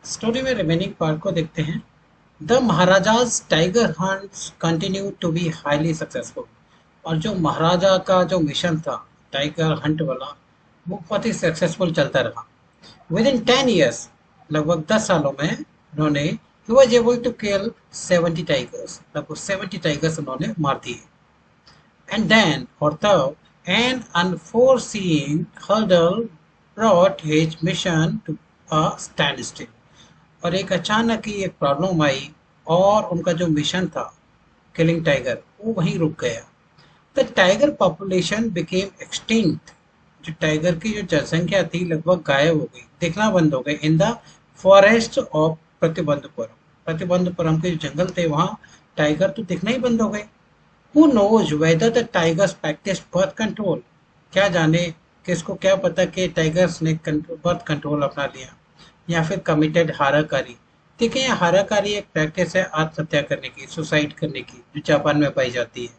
Story में remaining part को देखते हैं। The maharaja's tiger hunts continue to be highly successful. और जो महाराजा का जो मिशन था टाइगर हंट वाला, वो बहुत ही सक्सेसफुल चलता रहा। विद इन 10 years, लगभग 10 सालों में उन्होंने he was able to kill 70 tigers, लगभग 70 टाइगर्स उन्होंने मार दिए। And then, or third, an unforeseen hurdle brought his mission to a standstill. और एक अचानक ही एक प्रॉब्लम आई और उनका जो मिशन था किलिंग टाइगर वो वहीं रुक गया। The tiger population became extinct. जो टाइगर की जो जनसंख्या थी लगभग गायब हो गई, दिखना बंद हो गई in the forest of Pratibandapuram. Pratibandapuram के जो जंगल थे वहां टाइगर तो दिखना ही बंद हो गए। Who knows whether the tigers practiced birth control? क्या जाने, किसको क्या पता कि टाइगर्स ने बर्थ कंट्रोल अपना लिया या फिर कमिटेड हाराकारी। देखिए, ये हाराकारी एक प्रैक्टिस है आत्महत्या करने की, सुसाइड करने की, जो जापान में पाई जाती है।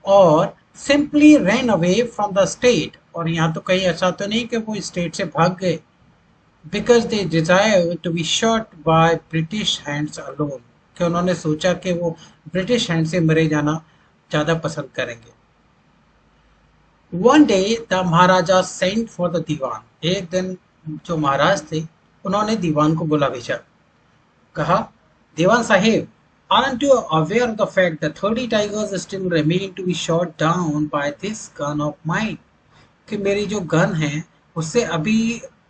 और simply run away from the state. और यहाँ तो कहीं ऐसा तो नहीं कि वो स्टेट से भाग गए, because they desire to be shot by British hands alone. कि उन्होंने सोचा कि वो ब्रिटिश हैंड से मरे जाना ज़्यादा पसंद करेंगे। One day the maharaja sent for the dewan. एक दिन जो महाराज थे उन्होंने दीवान को बुला भेजा। कहा, दीवान Sahib, aren't you aware of the fact that 30 tigers still remain to be shot down by this gun of mine? कि मेरी जो गन है उससे अभी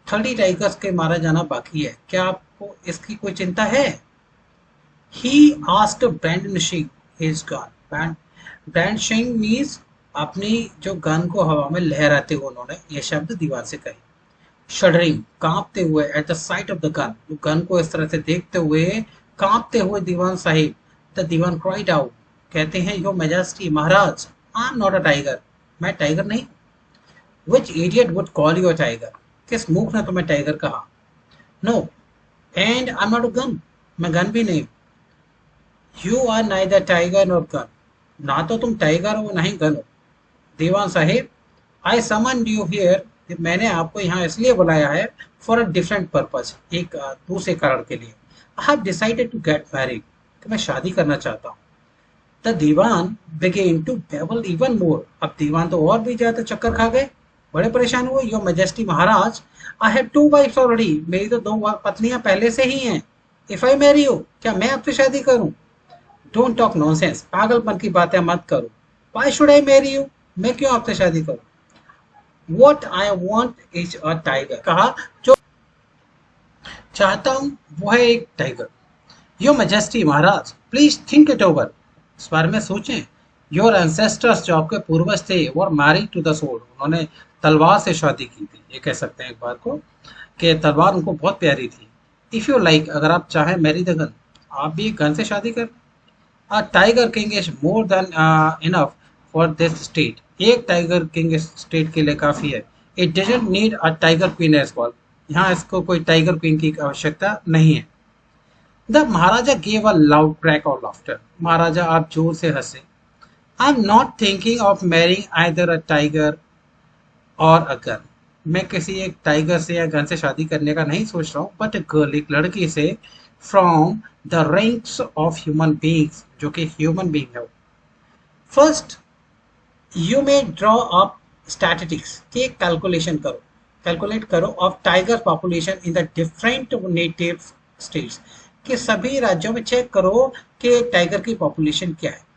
30 टाइगर्स के मारा जाना बाकी है, क्या आपको इसकी कोई चिंता है? He asked brandishing his gun. Brandishing means अपनी जो गन को हवा में लहराते हुए उन्होंने ये शब्द दीवार से कही। शडरिंग, कांपते हुए, at the sight of the gun, gun को इस तरह से देखते हुए कांपते हुए दीवान साहिब, द दीवान क्राइड आउट, कहते हैं, योर मैजेस्टी, महाराज, I am not a tiger, मैं टाइगर नहीं। Which idiot would call you a tiger? किस मूर्ख ने तुम्हें टाइगर कहा? No, and I am not a gun, मैं गन भी नहीं। You are neither tiger nor gun, ना तो तुम टाइगर हो ना ही गन हो। दीवान साहिब, आई समन यू हियर, मैंने आपको यहाँ इसलिए बुलाया है फॉर अ डिफरेंट पर्पज, एक दूसरे कारण के लिए। I have decided to get married, कि मैं शादी करना चाहता हूँ। The Dewan began to babble even more. अब दीवान तो और भी ज्यादा चक्कर खा गए, बड़े परेशान हुए। योर मैजेस्टी, महाराज, आई हैव 2 wives ऑलरेडी, मेरी तो 2 पत्नियां पहले से ही हैं। इफ आई मैरी यू, क्या मैं आपसे शादी करूं? डोंट टॉक नॉनसेंस, पागलपन की बातें मत करो। Why should I marry you, मैं क्यों आपसे शादी करूं? What I want is a tiger, कहा, जो चाहता हूं वो है एक tiger. Your majesty, Maharaj, please think it over, इस बारे में सोचें। योर एंसेस्टर्स, जो आपके पूर्वज थे, वो मैरिड टू द सोर्ड, उन्होंने तलवार से शादी की थी। ये कह सकते हैं एक बार को कि तलवार उनको बहुत प्यारी थी। इफ यू लाइक, अगर आप चाहें, मैरी द गन, आप भी एक गन से शादी कर। A tiger king is more than enough for this state. एक टाइगर किंग इस स्टेट के लिए काफी है। It doesn't need a tiger queen as well. यहाँ इसको कोई टाइगर क्वीन की आवश्यकता नहीं है। The Maharaja gave a loud crack of laughter. महाराजा आप जोर से हंसे। I'm not thinking of marrying either a tiger or a gun. मैं किसी एक टाइगर से या गन से शादी करने का नहीं सोच रहा हूँ, बट गर्ल, एक लड़की से, from the ranks of human beings, जो कि ह्यूमन बींग है। First, you may draw up statistics, की कैलकुलेशन करो, कैलकुलेट करो of tiger population in the different native states, कि सभी राज्यों में चेक करो कि टाइगर की पॉपुलेशन क्या है।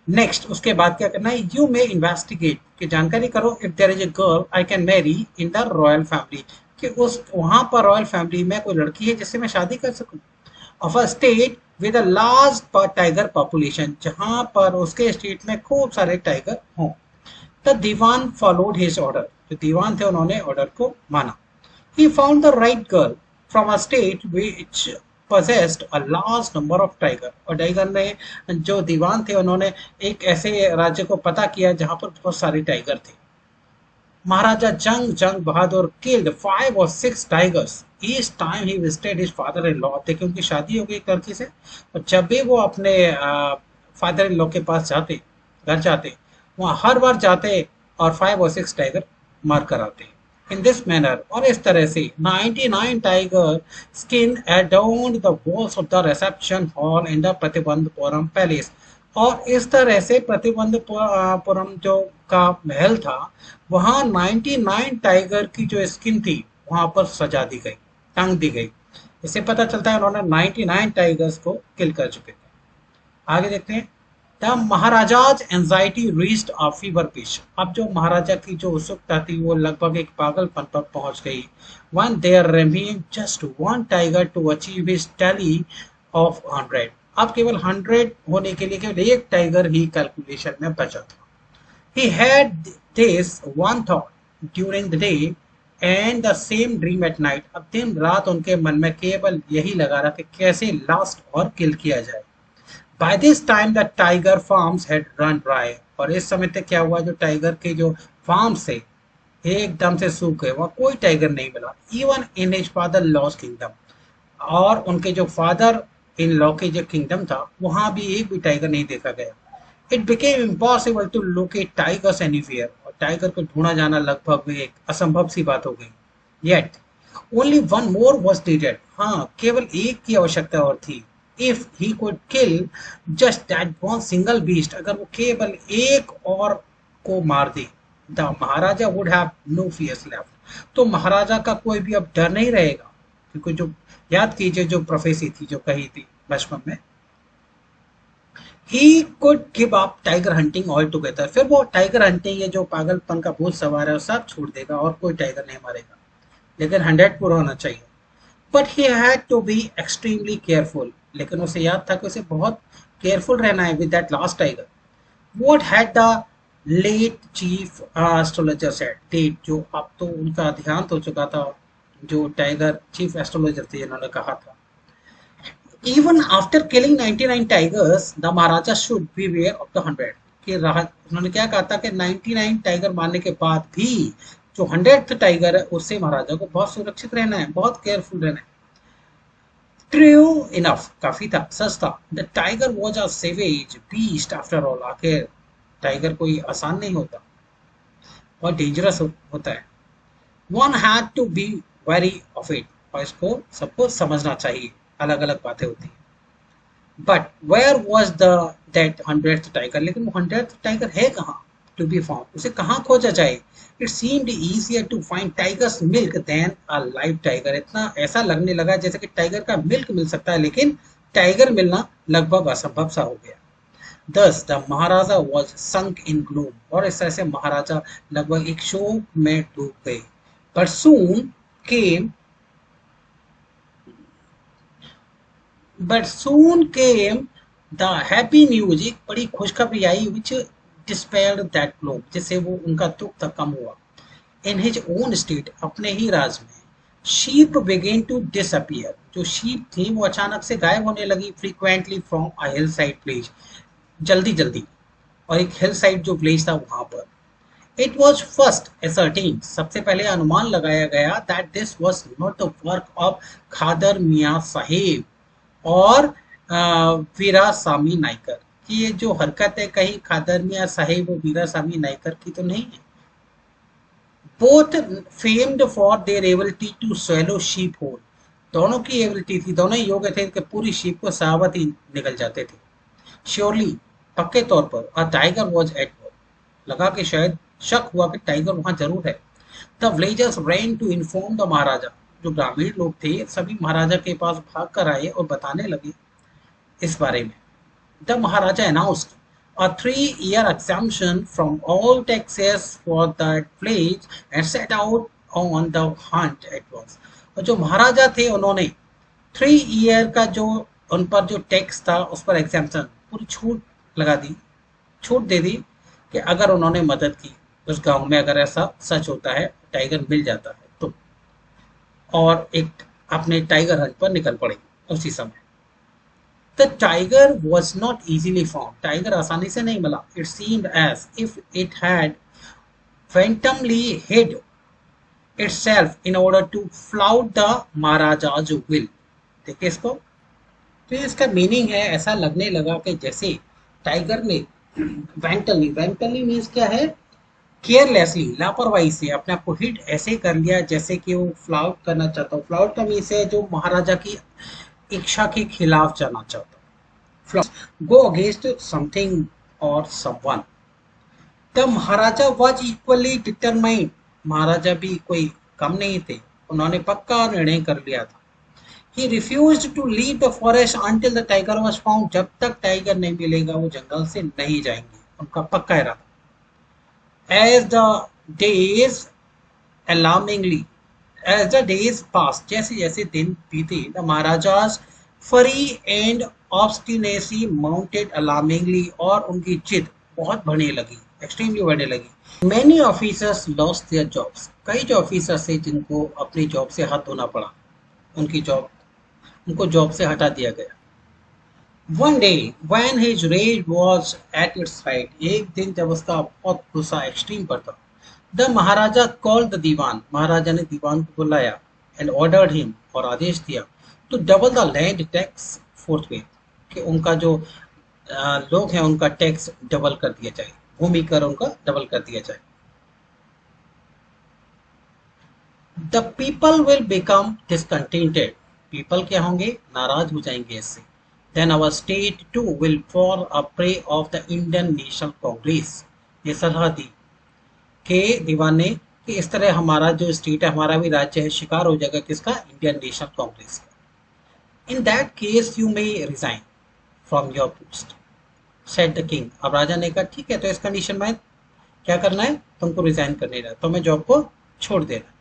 नेक्स्ट, उसके बाद क्या करना है, यू मे इन्वेस्टिगेट, कि जानकारी करो, if there is a girl I can marry in the royal family, कि उस वहां पर रॉयल फैमिली में कोई लड़की है जिससे मैं शादी कर सकूं। Of a state with a large tiger population, जहां पर उसके स्टेट में खूब सारे टाइगर हों। The Dewan followed his order, जो दीवान थे उन्होंने ऑर्डर को माना। He found the right girl from a state which possessed a large number of tiger. और टाइगर ने, जो दीवान थे उन्होंने एक ऐसे राज्य को पता किया जहां पर बहुत सारे टाइगर थे। महाराजा जंग जंग बहादुर killed 5 or 6 tigers each time he visited his father-in-law. देखिए, उनकी शादी हो गई एक लड़की से, और जब भी वो अपने फादर इन लॉ के पास जाते, घर जाते, वहां हर बार जाते और 5 or 6 टाइगर मार कर आते। In this manner, और इस तरह से 99 tiger skin adorned the walls of the reception hall in the Pratibandapuram palace. और इस तरह से प्रतिबंधपुरम जो का महल था वहां 99 टाइगर की जो स्किन थी वहां पर सजा दी गई, टांग दी गई। इससे पता चलता है उन्होंने 99 टाइगर्स को किल कर चुके थे। आगे देखते हैं। The maharaja's anxiety reached a fever pitch. अब जो महाराजा की जो उत्सुकता थी वो लगभग एक पागलपन पर पहुंच गई। One there remain just one tiger to achieve his tally of 100। अब केवल 100 होने के लिए केवल एक टाइगर ही कैलकुलेशन में बचा था। He had this one thought during the day and the same dream at night। अब दिन रात उनके मन में केवल यही लगा रहा कि कैसे लास्ट और किल किया जाए। By this time the tiger farms had run dry। और इस समय तक क्या हुआ, जो टाइगर के जो फार्म्स थे एकदम से सूख गए, वहाँ कोई टाइगर नहीं मिला। Even in his father law's kingdom। और उनके जो फादर इन लॉ के जो किंगडम था वहां भी एक भी टाइगर नहीं देखा गया। It became impossible to locate tigers anywhere. और टाइगर को ढूंढा जाना लगभग एक असंभव सी बात हो गई। Yet only one more was needed. हाँ, केवल एक की आवश्यकता और थी। If he could kill just that one single beast. अगर वो केवल एक और को मार दे, the maharaja would have no fears left. तो महाराजा का कोई भी अब डर नहीं रहेगा। क्योंकि जो याद कीजिए जो प्रोफेसी थी जो कही थी बचपन में, he could give up tiger hunting all together. फिर वो टाइगर हंटिंग, ये जो पागलपन का भूत सवार है, वो सब छोड़ देगा और कोई टाइगर नहीं मारेगा। लेकिन 100 पूरा होना चाहिए। But he had to be extremely careful. लेकिन उसे याद था कि उसे बहुत केयरफुल रहना है with that last tiger. What had the late chief astrologer said. डेट जो अब तो उनका देहांत हो चुका था, जो टाइगर चीफ एस्ट्रोलॉजर थे, इन्होंने कहा था even after killing 99 tigers the Maharaja should beware of the 100। कि उन्होंने क्या कहा था कि 99 टाइगर मारने के बाद भी जो 100th टाइगर है उससे महाराजा को बहुत सुरक्षित रहना है, बहुत केयरफुल रहना है। ट्रू इनफ, काफी था, सच था। The tiger was a savage beast after all. आखिर टाइगर कोई आसान नहीं होता, बहुत डेंजरस होता है। One had to be wary of it. और इसको सबको समझना चाहिए, अलग अलग बातें होती हैं। But where was the that 100th tiger. लेकिन वो 100th टाइगर है कहाँ टू बी फाउंड, उसे कहाँ खोजा जाए। It seemed easier to find tiger's milk than a live tiger. इतना ऐसा लगने लगा जैसे कि टाइगर का मिल्क मिल सकता है, लेकिन टाइगर मिलना लगभग असंभव सा हो गया। Thus the Maharaja was sunk in gloom। और इस तरह से महाराजा लगभग एक शोक में डूब गए। But soon came the happy news। एक बड़ी खुशखबरी आई which dispelled that gloom। जिससे वो उनका दुख तक कम हुआ। In his own state, अपने ही राज में, sheep began to disappear। जो sheep थी वो अचानक से गायब होने लगी। Frequently from a hillside village। जल्दी जल्दी, और एक हिल साइड जो विलेज था वहां पर। It was first ascertained. सबसे पहले अनुमान लगाया गया that this was not the work of Khader Mian Sahib और वीरासामी नाइकर। कि ये जो हरकत है कहीं खादर मियाँ साहेब और वीरासामी नाइकर की तो नहीं है। Both famed for their ability to swallow sheep whole. दोनों की एबिलिटी थी, दोनों ही योग्य थे कि पूरी शीप को सावत ही निकल जाते थे। श्योरली, पक्के तौर पर, a tiger was at work. लगा कि शायद शक हुआ कि टाइगर वहां जरूर है। The villagers ran to inform the maharaja. जो ग्रामीण लोग थे सभी महाराजा के पास भाग कर आए और बताने लगे इस बारे में। The Maharaja announced a 3-year exemption from all taxes for that village and set out on the hunt at once। और जो महाराजा थे उन्होंने 3 ईयर का जो उन पर जो टैक्स था उस पर एग्जाम्पशन, पूरी छूट लगा दी, छूट दे दी कि अगर उन्होंने मदद की उस गांव में, अगर ऐसा सच होता है टाइगर मिल जाता है तो, और एक अपने टाइगर हंट पर निकल पड़े उसी समय। The tiger was not easily found. Tiger आसानी से नहीं मिला। It seemed as if it had phantomly hid itself in order to flout the maharaja's will। देखिए इसको, तो इसका मीनिंग है, ऐसा लगने लगा कि जैसे टाइगर ने वेंटली मीन्स क्या है, केयरलेसली, लापरवाही से अपने आप को हिट ऐसे कर लिया जैसे कि वो फ्लाउट करना चाहता हो। फ्लाउट का मीन्स है जो महाराजा की इच्छा के खिलाफ जाना चाहता हो। Flout go against something or someone. The Maharaja was equally determined, महाराजा भी कोई कम नहीं थे, उन्होंने पक्का निर्णय कर लिया था। He refuse to leave the forest until the tiger was found, जब तक टाइगर नहीं मिलेगा वो जंगल से नहीं जाएंगे, उनका पक्का इरादा। As the days alarmingly, as the days passed, जैसे जैसे दिन बीते, the Maharaja's fury and obstinacy mounted alarmingly, और उनकी जिद बहुत बढ़ने लगी, extremely बढ़ने लगी। Many officers lost their jobs, कई जो ऑफिसर थे जिनको अपनी जॉब से हाथ धोना पड़ा, उनकी जॉब उनको जॉब से हटा दिया गया। One day, when his rage was at its height, एक दिन जब उसका बहुत गुस्सा एक्सट्रीम पर था, the महाराजा called the दीवान, महाराजा ने दीवान को बुलाया, and ordered him, और आदेश दिया, to double the land tax forthwith, कि उनका जो लोग हैं उनका टैक्स डबल कर दिया जाए, भूमि कर उनका डबल कर दिया जाए। The people will become discontented, people क्या होंगे, नाराज हो जाएंगे इससे। Then our state too will fall a prey of the Indian National Congress, ये सलाह दी कि दीवान ने कि इस तरह हमारा जो स्टेट है, हमारा भी राज्य है, शिकार हो जाएगा किसका, इंडियन नेशनल कांग्रेस का। In that case you may resign from your post, said the king. अब राजा ने कहा ठीक है, तो इस कंडीशन में क्या करना है, तुमको रिजाइन करने रहा, तो मैं जॉब को छोड़ देना।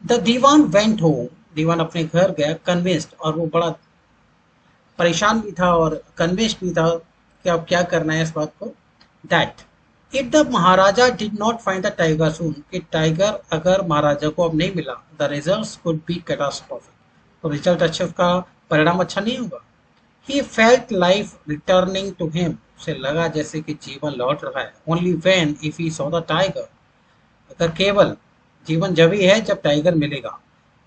द दीवान वेंट होम, दीवान अपने घर गया, कन्विंस्ड, और वो बड़ा परेशान भी था और कन्विंस्ड भी था कि अब क्या करना है इस बात को। That if the Maharaja did not find the tiger soon, कि टाइगर अगर महाराजा को अब नहीं मिला, the results could be catastrophic, तो रिजल्ट अच्छा, उसका परिणाम अच्छा नहीं होगा। He felt life returning to him, उसे लगा जैसे कि जीवन लौट रहा है। Only when if he saw the tiger, अगर केवल जीवन जब ही है जब टाइगर मिलेगा।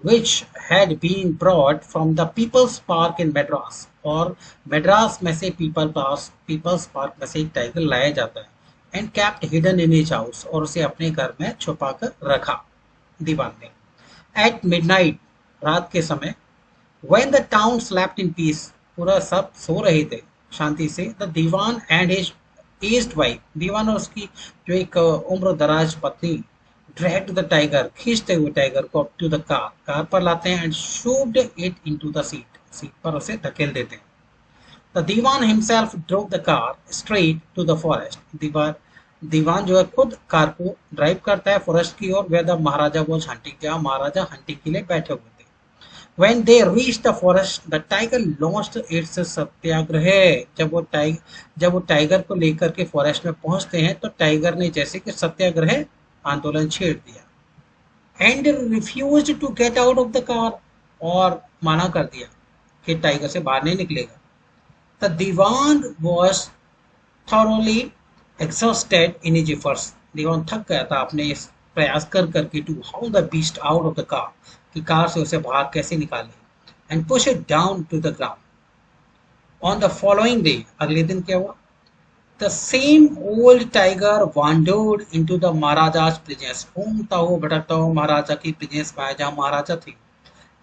which had been brought from the People's Park in Madras, और मद्रास में से पीपल्स पार्क में से एक टाइगर लाया जाता है, and kept hidden in his house, और उसे अपने घर में छुपा कर रखा दीवान ने। एट मिडनाइट, रात के समय, when the town slept in peace, पूरा सब सो रहे थे शांति से, the Diwan and his aged wife, दीवान और उसकी जो एक उम्र दराज पत्नी, dragged the tiger, खींचते हुए टाइगर को up to the car, car पर लाते हैं, and shoved it into the seat, seat पर उसे धकेल देते हैं। The Diwan himself drove the car straight to the forest, दीवान जो है खुद कार को ड्राइव करता है फॉरेस्ट की ओर, where the Maharaja was hunting, जहाँ महाराजा हंटिंग के लिए बैठे हुए थे। When they reached the forest, the tiger launched its सत्याग्रह, जब वो टाइगर को लेकर के फॉरेस्ट में पहुंचते हैं तो टाइगर ने जैसे कि सत्याग्रह आंदोलन छेड़ दिया। And refuse to get out of the car, और माना कर दिया कि टाइगर से बाहर नहीं निकलेगा। The Diwan was thoroughly exhausted in his efforts, Diwan थक गया था अपने इस प्रयास कर करके, to how the beast out of the car, कि कार से उसे बाहर कैसे निकाले, and push it down to the ground. On the following day, अगले दिन क्या हुआ, the same old tiger wandered into the Maharaja's presence, घूमता हुआ भटकता हुआ महाराजा की प्रेजेंस में आया जहाँ महाराजा थे,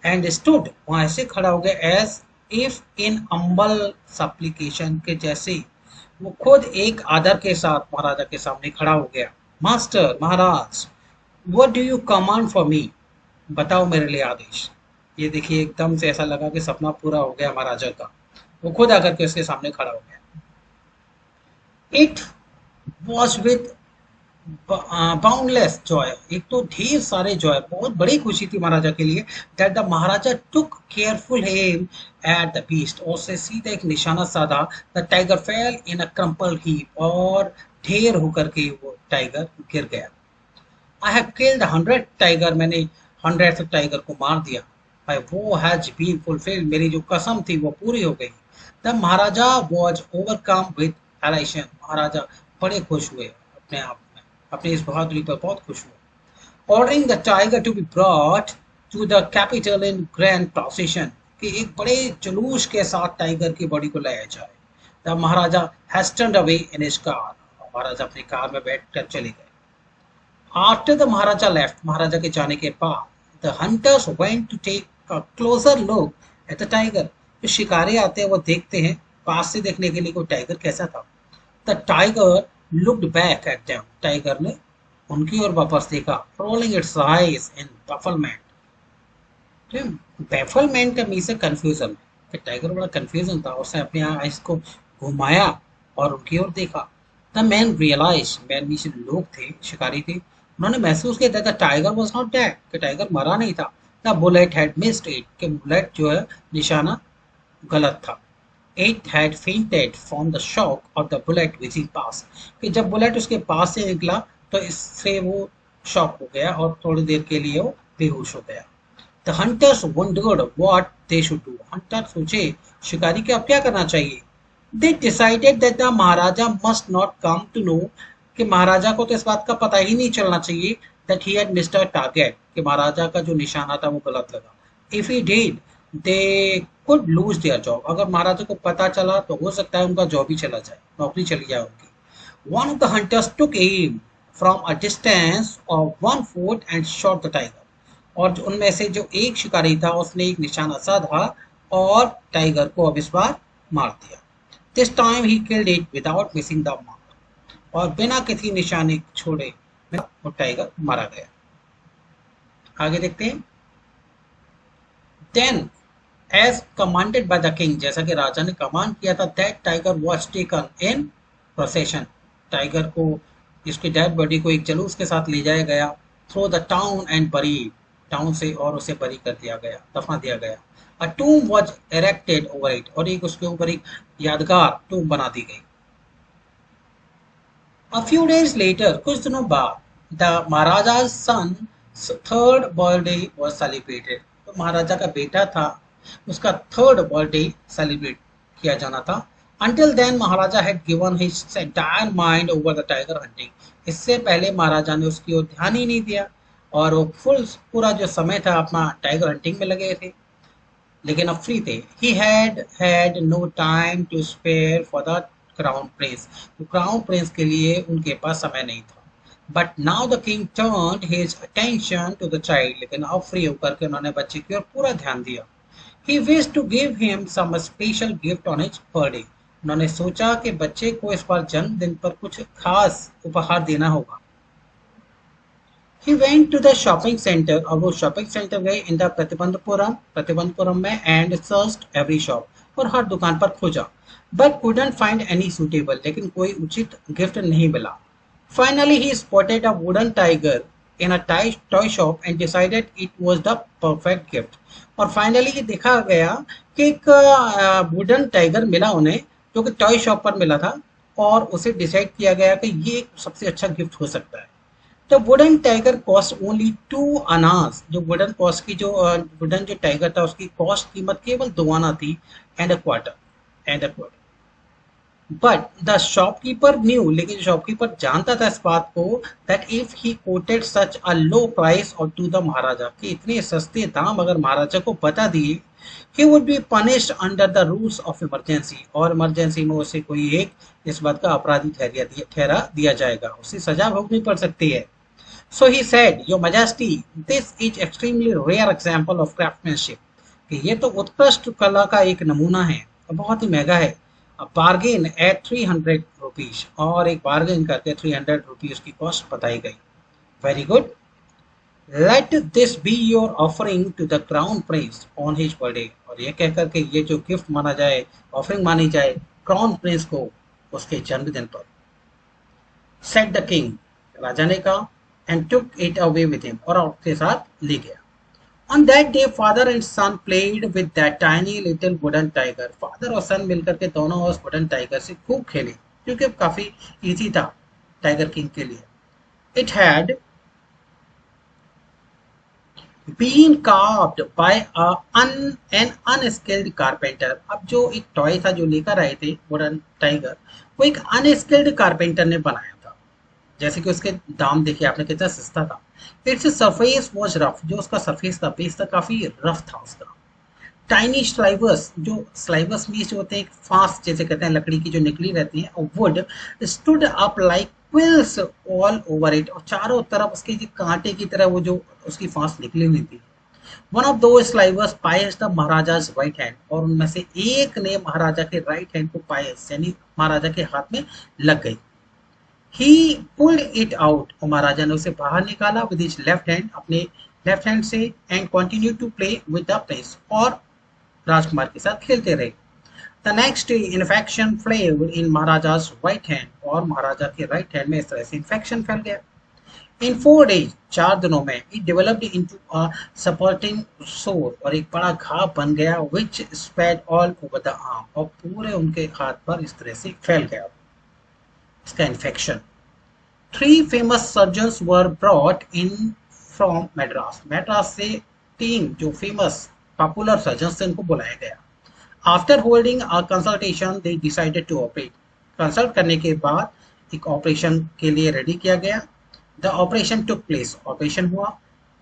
and stood, वहाँ ऐसे खड़ा हो गया, as if in humble supplication, के जैसे वो खुद एक आदर के साथ महाराजा के सामने खड़ा हो गया। Master, Maharaj, what do you command for me, बताओ मेरे लिए आदेश। ये देखिए एकदम से ऐसा लगा कि सपना पूरा हो गया महाराजा का, वो खुद आकर के उसके सामने खड़ा हो गया। It was with boundless Joy, एक तो ढेर सारे जॉय, बहुत बड़ी खुशी थी महाराजा के लिए, that the maharaja took careful aim at the beast, और से सीधा एक निशाना साधा। The tiger fell in a crumpled heap, और ढेर होकर के वो टाइगर गिर गया। आई हैव किल्ड 100 टाइगर, मैंने 100 टाइगर को मार दिया। माय वो हैज बीन फुलफिल्ड, मेरी जो कसम थी वो पूरी हो गई। The Maharaja was overcome with elation, Maharaja बड़े खुश हुए अपने आप में, अपनी इस बहादुरी पर बहुत खुश हुए। Ordering the tiger to be brought to the capital in grand procession, कि एक बड़े जुलूस के साथ टाइगर की बॉडी को लाया जाए। The Maharaja has turned away in his car, Maharaja अपनी कार में बैठकर चले गए। After the Maharaja left, महाराजा के जाने के बाद, the hunters went to take a closer look at the tiger. जो शिकारी आते हैं वो देखते हैं, पास से देखने के लिए कोई टाइगर कैसा था. The tiger looked back at them. Tiger ने उनकी ओर वापस देखा, rolling its eyes in bafflement. Bafflement का मीन से कंफ्यूजन, कि टाइगर बड़ा कंफ्यूजन था, उसने अपने आइस को घुमाया और उनकी ओर देखा. द मैन रियलाइज, मैन नीचे लोग थे, शिकारी थे, उन्होंने महसूस किया the tiger was not dead, कि टाइगर मरा नहीं था. The bullet had missed it, कि बुलेट जो है निशाना गलत था. It had fainted from the shock of the bullet which he pass, कि जब बुलेट उसके पास से निकला तो इससे वो शॉक हो गया और थोड़ी देर के लिए वो बेहोश हो गया. The hunters wondered what they should do. Hunter सोचे शिकारी के अब क्या करना चाहिए. They decided that the Maharaja must not come to know, कि महाराजा को तो इस बात का पता ही नहीं चलना चाहिए that he had missed a target, कि महाराजा का जो निशाना था वो गलत लगा. If he did, they could lose their job. अगर महाराजा को पता चला तो हो सकता है उनका जॉब ही चला जाए, नौकरी चली जाए उनकी. One of the hunters took aim from a distance of 1 foot and shot the tiger. और उनमें से जो एक शिकारी था उसने एक निशाना साधा और टाइगर को अब इस बार मार दिया. This time he killed it without missing the mark, और बिना किसी निशाने छोड़े वो टाइगर मारा गया. आगे देखते हैं. Then as commanded by the king, जैसा कि राजा ने कमांड किया था, that tiger was taken in procession, tiger को, इसकी डेड बॉडी को एक जुलूस के साथ ले जाया गया through the town and buried, town से, और उसे बरी कर दिया गया, दफना दिया गया. अ टूम वाज इरेक्टेड ओवर इट, और एक उसके ऊपर एक यादगार टूम बना दी गई. अ फ्यू डेज लेटर, कुछ दिनों बाद, the Maharaja's son third birthday was celebrated. तो महाराजा का बेटा था, उसका थर्ड बर्थडे सेलिब्रेट किया जाना था. Until then, Maharaja had given his entire mind over the tiger hunting. इससे पहले महाराजा ने उसकी ओर ध्यान ही नहीं दिया और वो पूरा जो समय था अपना टाइगर हंटिंग में लगे थे, लेकिन अब फ्री थे. He had no time to spare for the crown prince. तो क्राउन प्रिंस के लिए उनके पास समय नहीं था. But now the king turned his attention to the child. लेकिन अब फ्री होकर के उन्होंने बच्चे की ओर पूरा ध्यान दिया. He wished to give him some special gift on his birthday. उन्होंने सोचा कि बच्चे को इस बार जन्मदिन पर कुछ खास उपहार देना होगा. He went to the shopping center, और वो शॉपिंग सेंटर गए इन द प्रतिबंधपुरम में, and searched every shop, और हर दुकान पर खोजा. But couldn't find any suitable, लेकिन कोई उचित गिफ्ट नहीं मिला. Finally he spotted a wooden tiger in a toy shop and decided it was the perfect gift. और फाइनली ये देखा गया कि एक वुडन टाइगर मिला उन्हें, जो कि टॉय शॉप पर मिला था, और उसे डिसाइड किया गया कि ये सबसे अच्छा गिफ्ट हो सकता है. The wooden tiger cost only 2 Anas. जो वुडन कॉस्ट की जो वुडन जो टाइगर था उसकी कॉस्ट कीमत केवल 2 आना थी, and a quarter. But the shopkeeper new, लेकिन शॉपकीपर जानता था इस बात को, that if he coated such a low price और टू द महाराजा, कि इतने सस्ते दाम अगर महाराजा को बता दिए, he would be punished under the rules of emergency, और इमरजेंसी में उसे कोई एक इस बात का अपराधी ठहरा दिया जाएगा, उसे सजा भोगनी पड़ सकती है. So he said, Your Majesty, this is extremely rare example of craftsmanship, कि ये तो उत्कृष्ट कला का एक नमूना है, बहुत ही महंगा है. बार्गेन एट 300 रुपीज, और एक बार्गेन करके 300 रुपीज की कॉस्ट बताई गई. Very good. Let this be your offering to the crown prince on his birthday, और ये कहकर के ये जो गिफ्ट माना जाए, ऑफरिंग मानी जाए क्राउन प्रिंस को उसके जन्मदिन पर. सेट द किंग, राजा ने कहा, and took it away with him, और उसके साथ ले गया. On that day, father and son played with that tiny little wooden tiger. Father और son मिलकर के दोनों उस wooden tiger से खूब खेले, क्योंकि काफी easy था टाइगर किंग के लिए. It had been carved by an unskilled carpenter. अब जो एक टॉय था जो लेकर आए थे wooden tiger, वो एक unskilled carpenter ने बनाया था. जैसे कि उसके दाम देखिए आपने कितना सस्ता था. इट्स सरफेस वॉज रफ, जो उसका सरफेस था, बेस था, काफी रफ था उसका. टाइनी स्लाइवर्स, जो स्लाइवर्स मीन्स जो होते हैं फास्ट जैसे कहते हैं, लकड़ी की जो निकली रहती है, would stood up like quills all over it, और चारों तरफ उसके जो कांटे की तरह वो जो उसकी फांस निकली हुई थी। वन ऑफ दो स्लाइवर्स पायस द महाराजा's राइट हैंड, और उनमें से एक ने महाराजा के राइट हैंड को पायस यानी महाराजा के हाथ में लग गई। ही पुल्ड इट आउट, और महाराजा ने उसे बाहर निकाला विद हिज लेफ्ट हैंड, अपने लेफ्ट हैंड से, and continue to play with the prince, और राजकुमार के साथ खेलते रहे। The next day infection flared in Maharaja's right hand, और महाराजा के राइट हैंड में इस तरह से इन्फेक्शन फैल गया। इन 4 days, 4 दिनों में, it developed into a supporting sore, और एक बड़ा घाव बन गया, which spread all over the arm, और पूरे उनके हाथ पर इस तरह से फैल गया इसका infection. 3 famous surgeons were brought in from Madras, Madras से 3 जो फेमस पॉपुलर सर्जन्स थे उनको बुलाया गया। After holding a consultation they decided to operate, consult करने के बाद एक ऑपरेशन के लिए रेडी किया गया। The operation took place. Operation हुआ.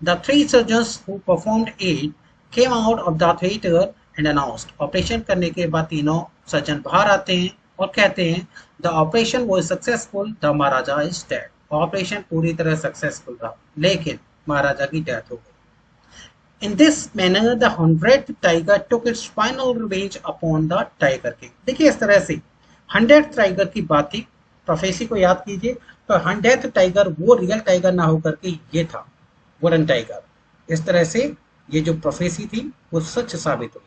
The 3 surgeons who performed it came out of the theater and announced. Operation करने के बाद तीनों सर्जन बाहर आते हैं और कहते हैं The operation was successful. The Maharaja is dead. Operation पूरी तरह सक्सेसफुल रहा, लेकिन महाराजा की डेथ हो गई। In this manner, the 100th tiger took its final revenge upon the Tiger King. देखिए इस तरह से 100th टाइगर की बात थी, प्रोफेसी को याद कीजिए। तो 100th टाइगर वो रियल टाइगर ना होकर के ये था वुडन टाइगर। इस तरह से ये जो प्रोफेसी थी वो सच साबित हुई।